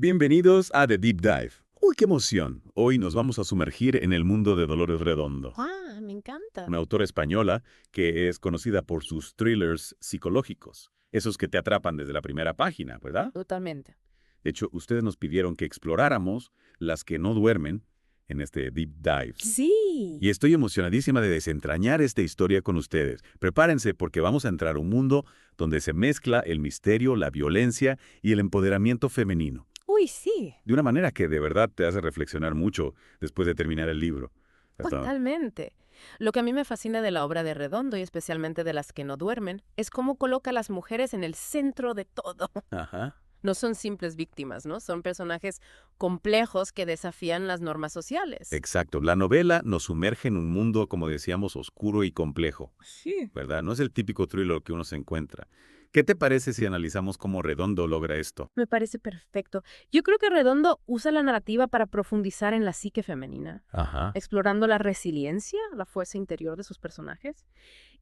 Bienvenidos a The Deep Dive. ¡Uy, qué emoción! Hoy nos vamos a sumergir en el mundo de Dolores Redondo, ¡Ah, me encanta! una autora española que es conocida por sus thrillers psicológicos, esos que te atrapan desde la primera página, ¿verdad? Totalmente. De hecho, ustedes nos pidieron que exploráramos las que no duermen en este Deep Dive. ¡Sí! Y estoy emocionadísima de desentrañar esta historia con ustedes. Prepárense porque vamos a entrar a un mundo donde se mezcla el misterio, la violencia y el empoderamiento femenino. ¡Uy, sí! De una manera que de verdad te hace reflexionar mucho después de terminar el libro. ¿Verdad? Totalmente. Lo que a mí me fascina de la obra de Redondo, y especialmente de las que no duermen, es cómo coloca a las mujeres en el centro de todo. Ajá. No son simples víctimas, ¿no? Son personajes complejos que desafían las normas sociales. Exacto. La novela nos sumerge en un mundo, como decíamos, oscuro y complejo, Sí. ¿verdad? No es el típico thriller que uno se encuentra. ¿Qué te parece si analizamos cómo Redondo logra esto? Me parece perfecto. Yo creo que Redondo usa la narrativa para profundizar en la psique femenina, Ajá. explorando la resiliencia, la fuerza interior de sus personajes.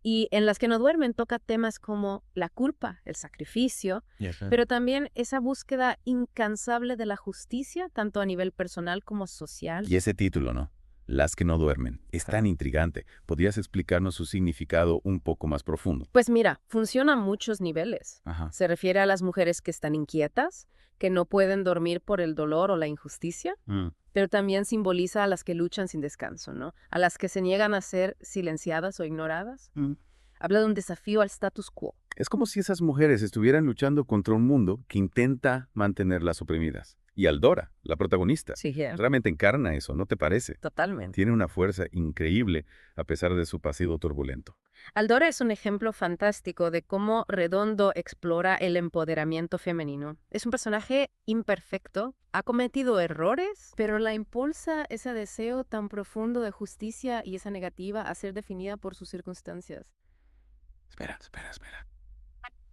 Y en las que no duermen toca temas como la culpa, el sacrificio, pero también esa búsqueda incansable de la justicia, tanto a nivel personal como social. Y ese título, ¿no? Las que no duermen. Es tan intrigante. ¿Podrías explicarnos su significado un poco más profundo? Pues mira, funciona a muchos niveles. Ajá. Se refiere a las mujeres que están inquietas, que no pueden dormir por el dolor o la injusticia, pero también simboliza a las que luchan sin descanso, ¿no? A las que se niegan a ser silenciadas o ignoradas. Habla de un desafío al status quo. Es como si esas mujeres estuvieran luchando contra un mundo que intenta mantenerlas oprimidas. Y Aldora, la protagonista, Sí, realmente encarna eso, ¿no te parece? totalmente. Tiene una fuerza increíble a pesar de su pasado turbulento. Aldora es un ejemplo fantástico de cómo Redondo explora el empoderamiento femenino. Es un personaje imperfecto, ha cometido errores, pero la impulsa ese deseo tan profundo de justicia y esa negativa a ser definida por sus circunstancias. Espera.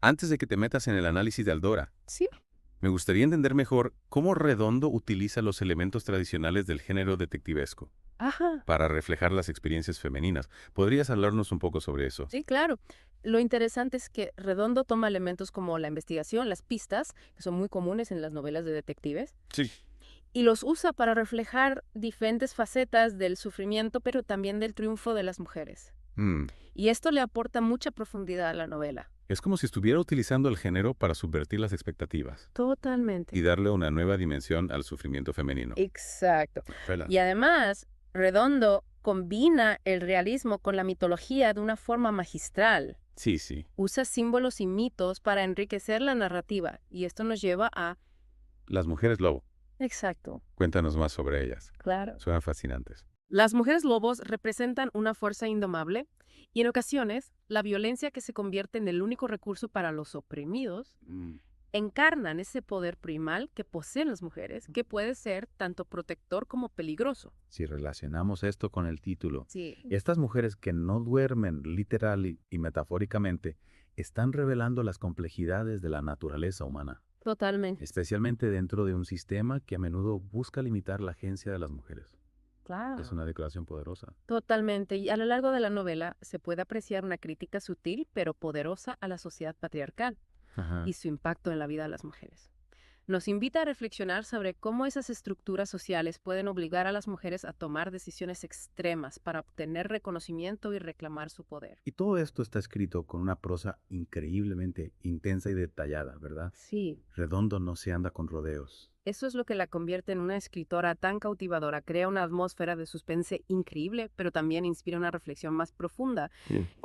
Antes de que te metas en el análisis de Aldora, Sí. me gustaría entender mejor cómo Redondo utiliza los elementos tradicionales del género detectivesco Ajá. para reflejar las experiencias femeninas. ¿Podrías hablarnos un poco sobre eso? Sí, claro. Lo interesante es que Redondo toma elementos como la investigación, las pistas, que son muy comunes en las novelas de detectives, Sí. y los usa para reflejar diferentes facetas del sufrimiento, pero también del triunfo de las mujeres. Y esto le aporta mucha profundidad a la novela. Es como si estuviera utilizando el género para subvertir las expectativas Totalmente. y darle una nueva dimensión al sufrimiento femenino. Exacto. Vela. Y además, Redondo combina el realismo con la mitología de una forma magistral. Sí. Usa símbolos y mitos para enriquecer la narrativa, y esto nos lleva a... Las mujeres lobo. Exacto. Cuéntanos más sobre ellas. Claro. Suenan fascinantes. Las mujeres lobos representan una fuerza indomable y en ocasiones la violencia que se convierte en el único recurso para los oprimidos encarnan ese poder primal que poseen las mujeres, que puede ser tanto protector como peligroso. Si relacionamos esto con el título, Sí. estas mujeres que no duermen literal y metafóricamente están revelando las complejidades de la naturaleza humana, Totalmente. especialmente dentro de un sistema que a menudo busca limitar la agencia de las mujeres. Claro. Es una declaración poderosa. Totalmente. Y a lo largo de la novela se puede apreciar una crítica sutil pero poderosa a la sociedad patriarcal Ajá. y su impacto en la vida de las mujeres. Nos invita a reflexionar sobre cómo esas estructuras sociales pueden obligar a las mujeres a tomar decisiones extremas para obtener reconocimiento y reclamar su poder. Y todo esto está escrito con una prosa increíblemente intensa y detallada, ¿verdad? Sí, Redondo no se anda con rodeos. eso es lo que la convierte en una escritora tan cautivadora. Crea una atmósfera de suspense increíble, pero también inspira una reflexión más profunda.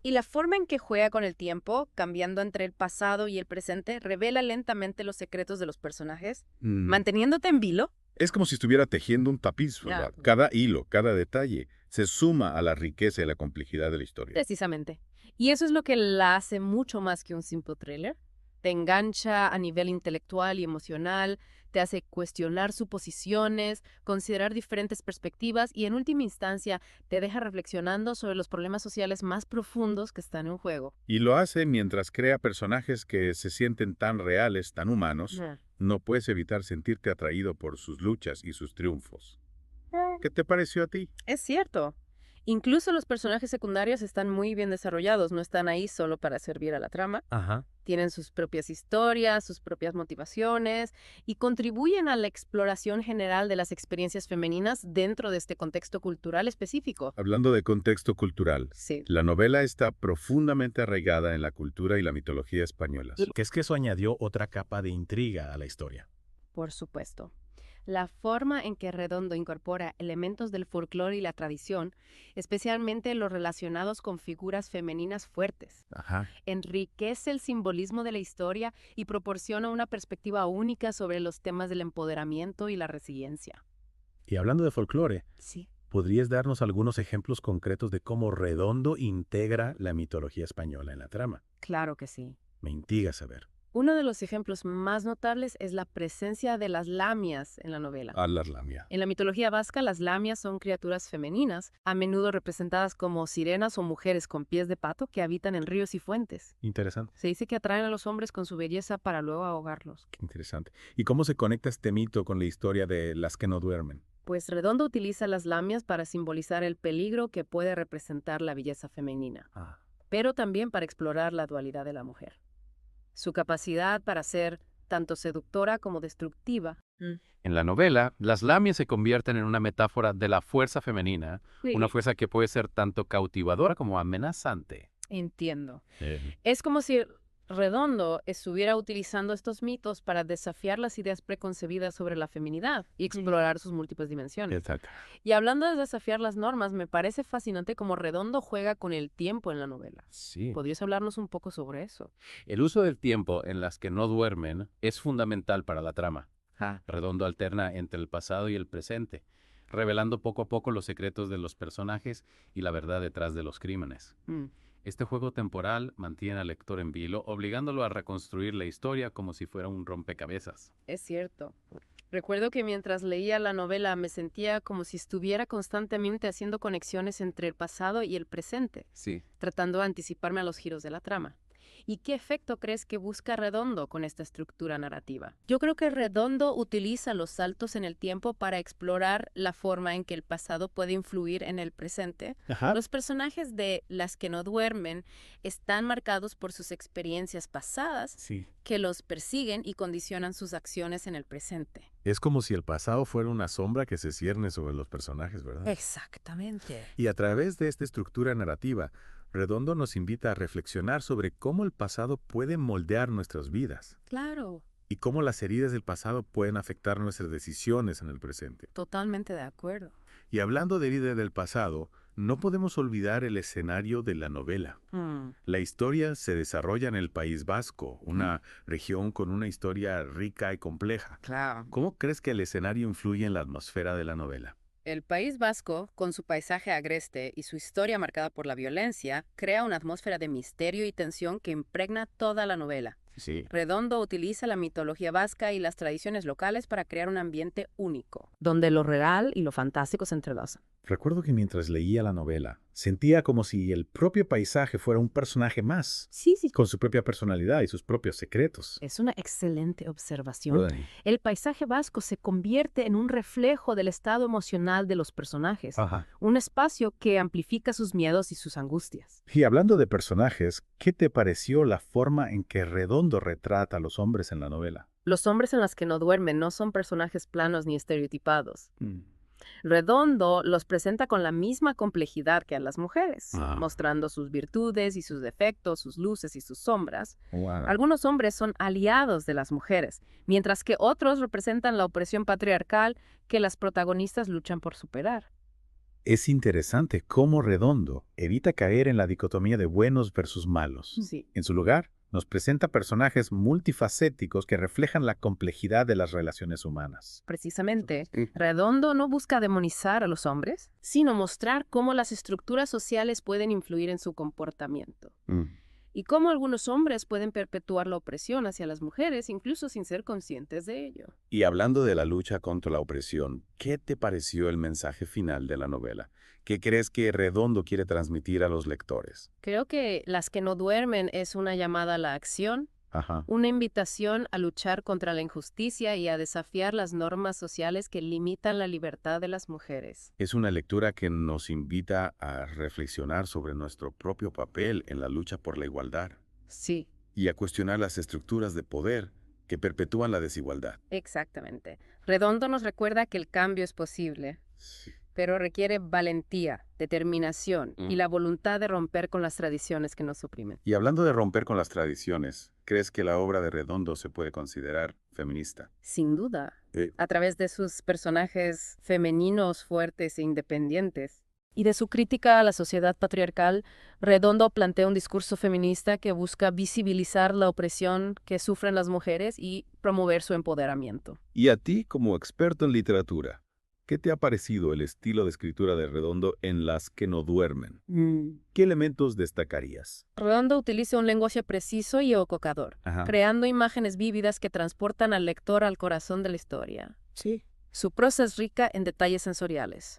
Y la forma en que juega con el tiempo, cambiando entre el pasado y el presente, revela lentamente los secretos de los personajes, manteniéndote en vilo. Es como si estuviera tejiendo un tapiz, ¿verdad? Ya. Cada hilo, cada detalle se suma a la riqueza y la complejidad de la historia. Precisamente. Y eso es lo que la hace mucho más que un simple thriller. Te engancha a nivel intelectual y emocional, te hace cuestionar suposiciones, considerar diferentes perspectivas y en última instancia te deja reflexionando sobre los problemas sociales más profundos que están en juego. Y lo hace mientras crea personajes que se sienten tan reales, tan humanos, no puedes evitar sentirte atraído por sus luchas y sus triunfos. ¿Qué te pareció a ti? Es cierto. Incluso los personajes secundarios están muy bien desarrollados, no están ahí solo para servir a la trama. Ajá. Tienen sus propias historias, sus propias motivaciones y contribuyen a la exploración general de las experiencias femeninas dentro de este contexto cultural específico. Hablando de contexto cultural, Sí. la novela está profundamente arraigada en la cultura y la mitología españolas. Que es que eso añadió otra capa de intriga a la historia. Por supuesto. La forma en que Redondo incorpora elementos del folclore y la tradición, especialmente los relacionados con figuras femeninas fuertes, Ajá. enriquece el simbolismo de la historia y proporciona una perspectiva única sobre los temas del empoderamiento y la resiliencia. Y hablando de folclore, Sí. ¿podrías darnos algunos ejemplos concretos de cómo Redondo integra la mitología española en la trama? Claro que sí. Me intriga saber. Uno de los ejemplos más notables es la presencia de las lamias en la novela. Las lamia. En la mitología vasca, las lamias son criaturas femeninas, a menudo representadas como sirenas o mujeres con pies de pato que habitan en ríos y fuentes. Interesante. Se dice que atraen a los hombres con su belleza para luego ahogarlos. Qué interesante. ¿Y cómo se conecta este mito con la historia de las que no duermen? Pues Redondo utiliza las lamias para simbolizar el peligro que puede representar la belleza femenina, Ah. pero también para explorar la dualidad de la mujer. Su capacidad para ser tanto seductora como destructiva. En la novela, las lamias se convierten en una metáfora de la fuerza femenina, una fuerza que puede ser tanto cautivadora como amenazante. Entiendo. Es como si Redondo estuviera utilizando estos mitos para desafiar las ideas preconcebidas sobre la feminidad y explorar sus múltiples dimensiones. Exacto. Y hablando de desafiar las normas, me parece fascinante cómo Redondo juega con el tiempo en la novela. Sí. ¿Podrías hablarnos un poco sobre eso? El uso del tiempo en las que no duermen es fundamental para la trama. Redondo alterna entre el pasado y el presente, revelando poco a poco los secretos de los personajes y la verdad detrás de los crímenes. Este juego temporal mantiene al lector en vilo, obligándolo a reconstruir la historia como si fuera un rompecabezas. Es cierto. Recuerdo que mientras leía la novela me sentía como si estuviera constantemente haciendo conexiones entre el pasado y el presente, Sí. tratando de anticiparme a los giros de la trama. ¿Y qué efecto crees que busca Redondo con esta estructura narrativa? Yo creo que Redondo utiliza los saltos en el tiempo para explorar la forma en que el pasado puede influir en el presente. Ajá. Los personajes de Las que no duermen están marcados por sus experiencias pasadas Sí. que los persiguen y condicionan sus acciones en el presente. Es como si el pasado fuera una sombra que se cierne sobre los personajes, ¿verdad? Exactamente. Y a través de esta estructura narrativa, Redondo nos invita a reflexionar sobre cómo el pasado puede moldear nuestras vidas Claro, y cómo las heridas del pasado pueden afectar nuestras decisiones en el presente. totalmente de acuerdo. Y hablando de heridas del pasado, no podemos olvidar el escenario de la novela. La historia se desarrolla en el País Vasco, una región con una historia rica y compleja. Claro. ¿Cómo crees que el escenario influye en la atmósfera de la novela? El País Vasco, con su paisaje agreste y su historia marcada por la violencia, crea una atmósfera de misterio y tensión que impregna toda la novela. Sí. Redondo utiliza la mitología vasca y las tradiciones locales para crear un ambiente único, donde lo real y lo fantástico se entrelazan. Recuerdo que mientras leía la novela, sentía como si el propio paisaje fuera un personaje más, Sí, con su propia personalidad y sus propios secretos. es una excelente observación. ¿Verdad? El paisaje vasco se convierte en un reflejo del estado emocional de los personajes, Ajá. un espacio que amplifica sus miedos y sus angustias. Y hablando de personajes, ¿qué te pareció la forma en que Redondo retrata a los hombres en la novela? Los hombres en las que no duermen no son personajes planos ni estereotipados. Redondo los presenta con la misma complejidad que a las mujeres, mostrando sus virtudes y sus defectos, sus luces y sus sombras. Wow. Algunos hombres son aliados de las mujeres, mientras que otros representan la opresión patriarcal que las protagonistas luchan por superar. Es interesante cómo Redondo evita caer en la dicotomía de buenos versus malos. Sí. En su lugar, nos presenta personajes multifacéticos que reflejan la complejidad de las relaciones humanas. Precisamente, Redondo no busca demonizar a los hombres, sino mostrar cómo las estructuras sociales pueden influir en su comportamiento. Y cómo algunos hombres pueden perpetuar la opresión hacia las mujeres, incluso sin ser conscientes de ello. Y hablando de la lucha contra la opresión, ¿qué te pareció el mensaje final de la novela? ¿Qué crees que Redondo quiere transmitir a los lectores? Creo que Las que no duermen es una llamada a la acción, Ajá. Una invitación a luchar contra la injusticia y a desafiar las normas sociales que limitan la libertad de las mujeres. Es una lectura que nos invita a reflexionar sobre nuestro propio papel en la lucha por la igualdad Sí, y a cuestionar las estructuras de poder que perpetúan la desigualdad. exactamente. Redondo nos recuerda que el cambio es posible, Sí. pero requiere valentía, determinación y la voluntad de romper con las tradiciones que nos oprimen. Y hablando de romper con las tradiciones, ¿crees que la obra de Redondo se puede considerar feminista? Sin duda, Eh, a través de sus personajes femeninos fuertes e independientes y de su crítica a la sociedad patriarcal, Redondo plantea un discurso feminista que busca visibilizar la opresión que sufren las mujeres y promover su empoderamiento. Y a ti, como experto en literatura, ¿qué te ha parecido el estilo de escritura de Redondo en Las que no duermen? ¿Qué elementos destacarías? Redondo utiliza un lenguaje preciso y evocador, Ajá. creando imágenes vívidas que transportan al lector al corazón de la historia. Sí. Su prosa es rica en detalles sensoriales,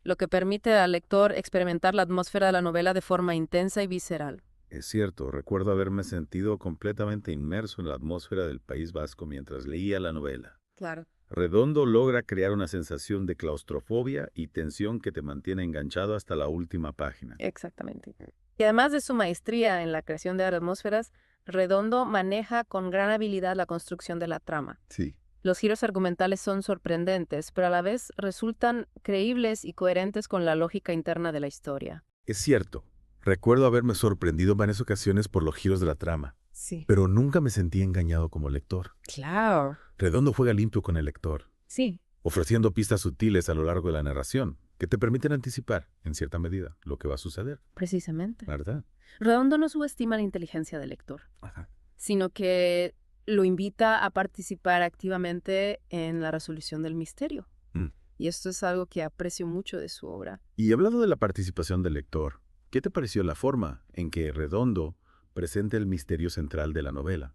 lo que permite al lector experimentar la atmósfera de la novela de forma intensa y visceral. Es cierto, recuerdo haberme sentido completamente inmerso en la atmósfera del País Vasco mientras leía la novela. Claro. Redondo logra crear una sensación de claustrofobia y tensión que te mantiene enganchado hasta la última página. Exactamente. Y además de su maestría en la creación de atmósferas, Redondo maneja con gran habilidad la construcción de la trama. Sí. Los giros argumentales son sorprendentes, pero a la vez resultan creíbles y coherentes con la lógica interna de la historia. Es cierto. Recuerdo haberme sorprendido en varias ocasiones por los giros de la trama, Sí. pero nunca me sentí engañado como lector. Claro. Redondo juega limpio con el lector, Sí. ofreciendo pistas sutiles a lo largo de la narración que te permiten anticipar, en cierta medida, lo que va a suceder, Precisamente. ¿verdad? Redondo no subestima la inteligencia del lector, Ajá. sino que lo invita a participar activamente en la resolución del misterio. Mm. Y esto es algo que aprecio mucho de su obra. Y hablando de la participación del lector, ¿qué te pareció la forma en que Redondo presenta el misterio central de la novela?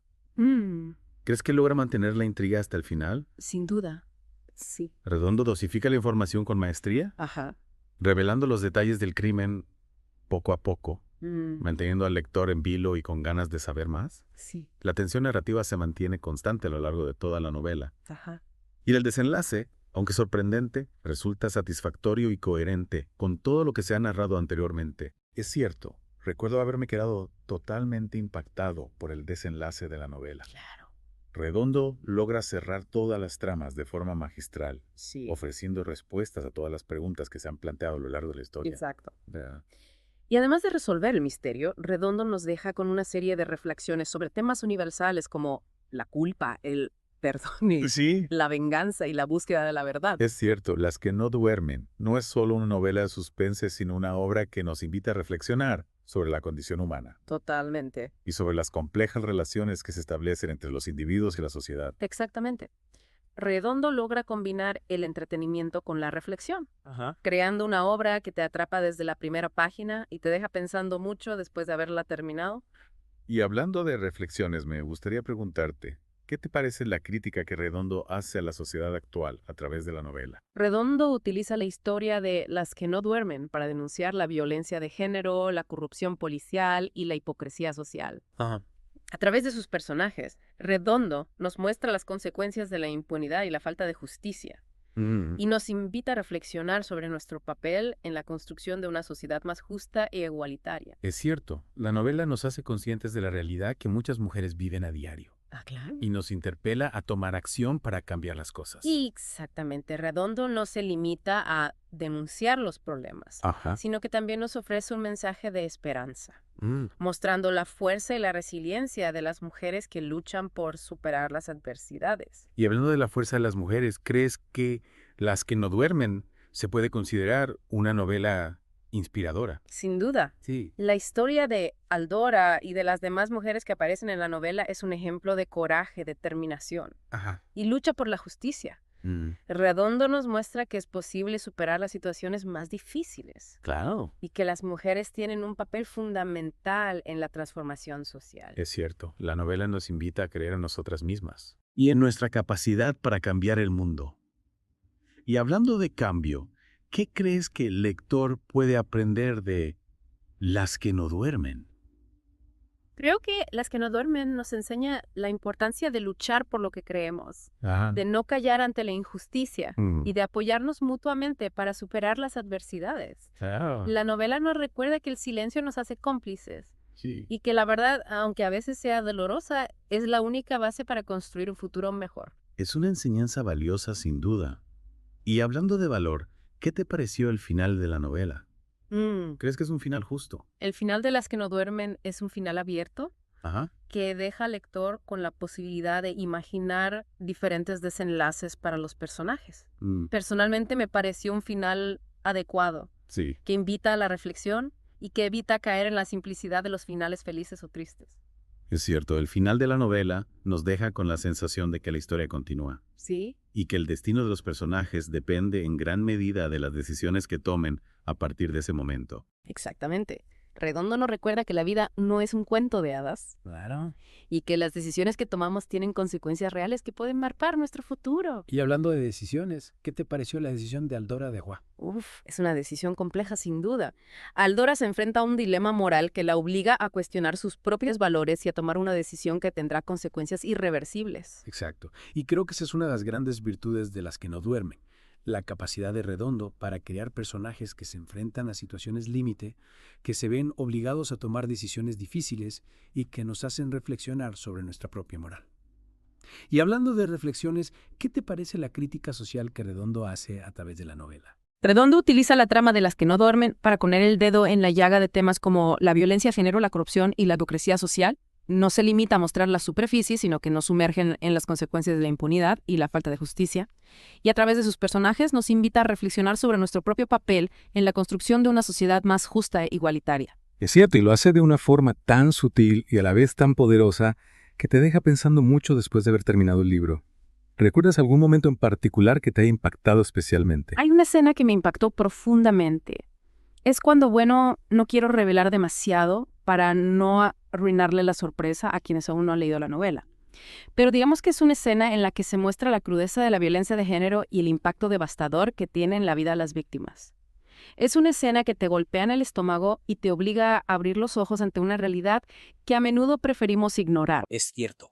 ¿Crees que logra mantener la intriga hasta el final? Sin duda. Sí. ¿Redondo dosifica la información con maestría, Ajá. revelando los detalles del crimen poco a poco, manteniendo al lector en vilo y con ganas de saber más? Sí. La tensión narrativa se mantiene constante a lo largo de toda la novela. Ajá. Y el desenlace, aunque sorprendente, resulta satisfactorio y coherente con todo lo que se ha narrado anteriormente. Es cierto, recuerdo haberme quedado totalmente impactado por el desenlace de la novela. Claro. Redondo logra cerrar todas las tramas de forma magistral, Sí. ofreciendo respuestas a todas las preguntas que se han planteado a lo largo de la historia. Exacto. Ya. Y además de resolver el misterio, Redondo nos deja con una serie de reflexiones sobre temas universales como la culpa, el perdón y Sí, la venganza y la búsqueda de la verdad. es cierto, Las que no duermen no es solo una novela de suspense, sino una obra que nos invita a reflexionar sobre la condición humana Totalmente. y sobre las complejas relaciones que se establecen entre los individuos y la sociedad. Exactamente. Redondo logra combinar el entretenimiento con la reflexión, Ajá. creando una obra que te atrapa desde la primera página y te deja pensando mucho después de haberla terminado. Y hablando de reflexiones, me gustaría preguntarte, ¿qué te parece la crítica que Redondo hace a la sociedad actual a través de la novela? Redondo utiliza la historia de Las que no duermen para denunciar la violencia de género, la corrupción policial y la hipocresía social. Ajá. A través de sus personajes, Redondo nos muestra las consecuencias de la impunidad y la falta de justicia, y nos invita a reflexionar sobre nuestro papel en la construcción de una sociedad más justa e igualitaria. Es cierto, la novela nos hace conscientes de la realidad que muchas mujeres viven a diario Ah, claro. y nos interpela a tomar acción para cambiar las cosas. Exactamente. Redondo no se limita a denunciar los problemas, Ajá. sino que también nos ofrece un mensaje de esperanza, Mm. mostrando la fuerza y la resiliencia de las mujeres que luchan por superar las adversidades. Y hablando de la fuerza de las mujeres, ¿crees que Las que no duermen se puede considerar una novela inspiradora? Sin duda. Sí. La historia de Aldora y de las demás mujeres que aparecen en la novela es un ejemplo de coraje, determinación Ajá. y lucha por la justicia. Redondo nos muestra que es posible superar las situaciones más difíciles Claro. y que las mujeres tienen un papel fundamental en la transformación social. Es cierto, la novela nos invita a creer en nosotras mismas y en nuestra capacidad para cambiar el mundo. Y hablando de cambio, ¿qué crees que el lector puede aprender de Las que no duermen? Creo que Las que no duermen nos enseña la importancia de luchar por lo que creemos, de no callar ante la injusticia y de apoyarnos mutuamente para superar las adversidades. La novela nos recuerda que el silencio nos hace cómplices y que la verdad, aunque a veces sea dolorosa, es la única base para construir un futuro mejor. Es una enseñanza valiosa sin duda. Y hablando de valor, ¿qué te pareció el final de la novela? ¿Crees que es un final justo? El final de Las que no duermen es un final abierto Ajá. que deja al lector con la posibilidad de imaginar diferentes desenlaces para los personajes. Personalmente me pareció un final adecuado, Sí. que invita a la reflexión y que evita caer en la simplicidad de los finales felices o tristes. Es cierto, el final de la novela nos deja con la sensación de que la historia continúa ¿Sí? y que el destino de los personajes depende en gran medida de las decisiones que tomen a partir de ese momento. Exactamente. Redondo nos recuerda que la vida no es un cuento de hadas. Claro. Y que las decisiones que tomamos tienen consecuencias reales que pueden marcar nuestro futuro. Y hablando de decisiones, ¿qué te pareció la decisión de Aldora de Hua? Es una decisión compleja sin duda. Aldora se enfrenta a un dilema moral que la obliga a cuestionar sus propios valores y a tomar una decisión que tendrá consecuencias irreversibles. Exacto. Y creo que esa es una de las grandes virtudes de Las que no duermen. La capacidad de Redondo para crear personajes que se enfrentan a situaciones límite, que se ven obligados a tomar decisiones difíciles y que nos hacen reflexionar sobre nuestra propia moral. Y hablando de reflexiones, ¿qué te parece la crítica social que Redondo hace a través de la novela? Redondo utiliza la trama de Las que no duermen para poner el dedo en la llaga de temas como la violencia de género, la corrupción y la hipocresía social. No se limita a mostrar la superficie, sino que nos sumergen en las consecuencias de la impunidad y la falta de justicia. Y a través de sus personajes nos invita a reflexionar sobre nuestro propio papel en la construcción de una sociedad más justa e igualitaria. Es cierto, y lo hace de una forma tan sutil y a la vez tan poderosa que te deja pensando mucho después de haber terminado el libro. ¿Recuerdas algún momento en particular que te haya impactado especialmente? Hay una escena que me impactó profundamente. Es cuando, no quiero revelar demasiado para no arruinarle la sorpresa a quienes aún no han leído la novela. Pero digamos que es una escena en la que se muestra la crudeza de la violencia de género y el impacto devastador que tiene en la vida de las víctimas. Es una escena que te golpea en el estómago y te obliga a abrir los ojos ante una realidad que a menudo preferimos ignorar. Es cierto.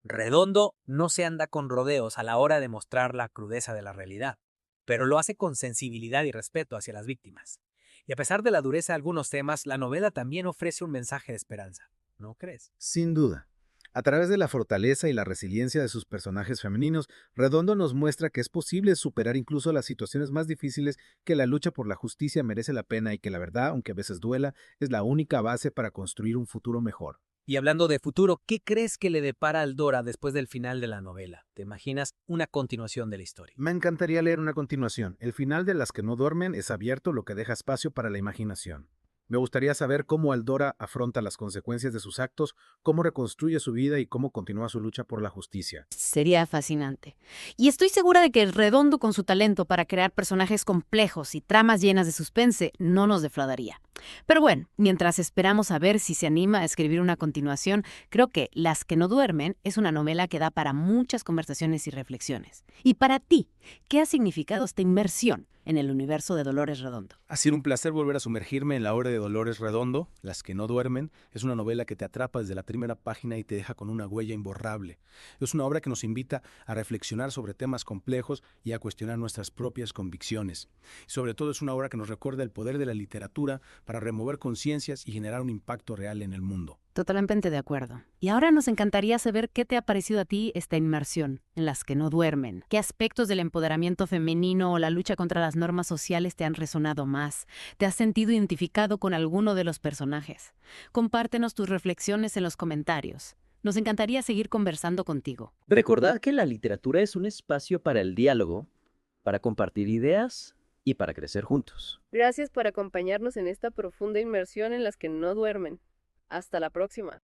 Redondo no se anda con rodeos a la hora de mostrar la crudeza de la realidad, pero lo hace con sensibilidad y respeto hacia las víctimas. Y a pesar de la dureza de algunos temas, la novela también ofrece un mensaje de esperanza, ¿no crees? Sin duda. A través de la fortaleza y la resiliencia de sus personajes femeninos, Redondo nos muestra que es posible superar incluso las situaciones más difíciles, que la lucha por la justicia merece la pena y que la verdad, aunque a veces duela, es la única base para construir un futuro mejor. Y hablando de futuro, ¿qué crees que le depara a Aldora después del final de la novela? ¿Te imaginas una continuación de la historia? Me encantaría leer una continuación. El final de Las que no duermen es abierto, lo que deja espacio para la imaginación. Me gustaría saber cómo Aldora afronta las consecuencias de sus actos, cómo reconstruye su vida y cómo continúa su lucha por la justicia. Sería fascinante. Y estoy segura de que Redondo, con su talento para crear personajes complejos y tramas llenas de suspense, no nos defraudaría. Pero bueno, mientras esperamos a ver si se anima a escribir una continuación, creo que Las que no duermen es una novela que da para muchas conversaciones y reflexiones. Y para ti, ¿qué ha significado esta inmersión en el universo de Dolores Redondo? Ha sido un placer volver a sumergirme en la obra de Dolores Redondo. Las que no duermen es una novela que te atrapa desde la primera página y te deja con una huella imborrable. Es una obra que nos invita a reflexionar sobre temas complejos y a cuestionar nuestras propias convicciones. Y sobre todo es una obra que nos recuerda el poder de la literatura para remover conciencias y generar un impacto real en el mundo. Totalmente de acuerdo. Y ahora nos encantaría saber qué te ha parecido a ti esta inmersión en Las que no duermen. ¿Qué aspectos del empoderamiento femenino o la lucha contra las normas sociales te han resonado más? ¿Te has sentido identificado con alguno de los personajes? Compártenos tus reflexiones en los comentarios. Nos encantaría seguir conversando contigo. Recordad que la literatura es un espacio para el diálogo, para compartir ideas y para crecer juntos. Gracias por acompañarnos en esta profunda inmersión en Las que no duermen. Hasta la próxima.